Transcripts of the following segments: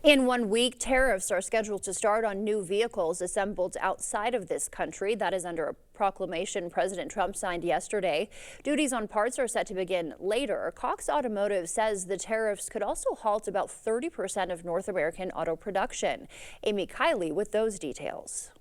In 1 week, tariffs are scheduled to start on new vehicles assembled outside of this country. That is under a proclamation President Trump signed yesterday. Duties on parts are set to begin later. Cox Automotive says the tariffs could also halt about 30% of North American auto production. Amy Kiley with those details.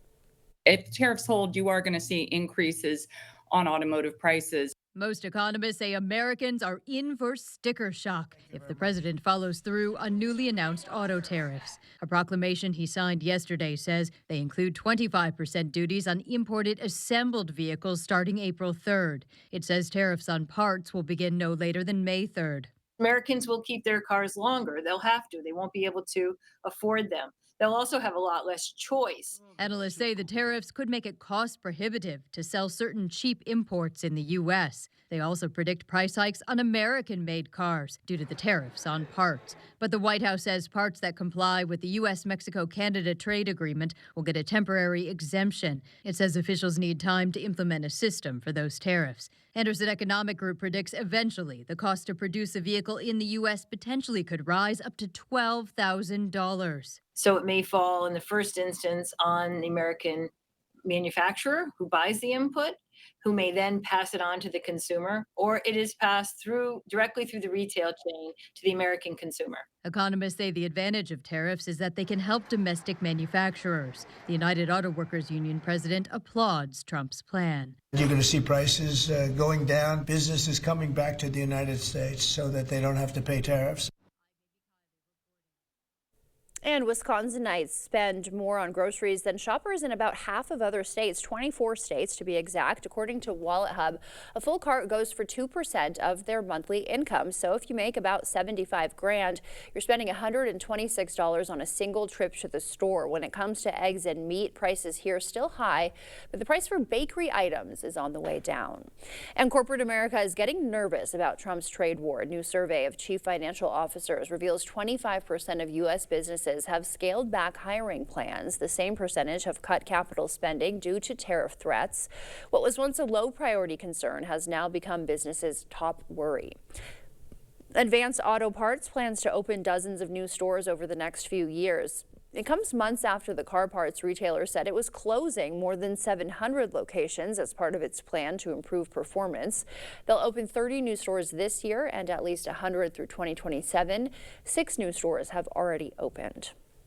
If tariffs hold, you are going to see increases on automotive prices. Most economists say Americans are in for sticker shock if the president follows through on newly announced auto tariffs. A proclamation he signed yesterday says they include 25% duties on imported assembled vehicles starting April 3rd. It says tariffs on parts will begin no later than May 3rd. Americans will keep their cars longer. They'll have to. They won't be able to afford them. They'll also have a lot less choice. Analysts say the tariffs could make it cost prohibitive to sell certain cheap imports in the U.S. They also predict price hikes on American-made cars due to the tariffs on parts. But the White House says parts that comply with the U.S.-Mexico-Canada trade agreement will get a temporary exemption. It says officials need time to implement a system for those tariffs. Anderson Economic Group predicts eventually the cost to produce a vehicle in the U.S. potentially could rise up to $12,000. So it may fall in the first instance on the American manufacturer who buys the input, who may then pass it on to the consumer, or it is passed through directly through the retail chain to the American consumer. Economists say the advantage of tariffs is that they can help domestic manufacturers. The United Auto Workers Union president applauds Trump's plan. You're going to see prices going down, businesses coming back to the United States so that they don't have to pay tariffs. And Wisconsinites spend more on groceries than shoppers in about half of other states, 24 states to be exact. According to Wallet Hub, a full cart goes for 2% of their monthly income. So if you make about $75 grand, you're spending $126 on a single trip to the store. When it comes to eggs and meat, prices here are still high, but the price for bakery items is on the way down. And corporate America is getting nervous about Trump's trade war. A new survey of chief financial officers reveals 25% of U.S. businesses have scaled back hiring plans. The same percentage have cut capital spending due to tariff threats. What was once a low priority concern has now become businesses' top worry. Advance Auto Parts plans to open dozens of new stores over the next few years. It comes months after the car parts retailer said it was closing more than 700 locations as part of its plan to improve performance. They'll open 30 new stores this year and at least 100 through 2027. 6 new stores have already opened.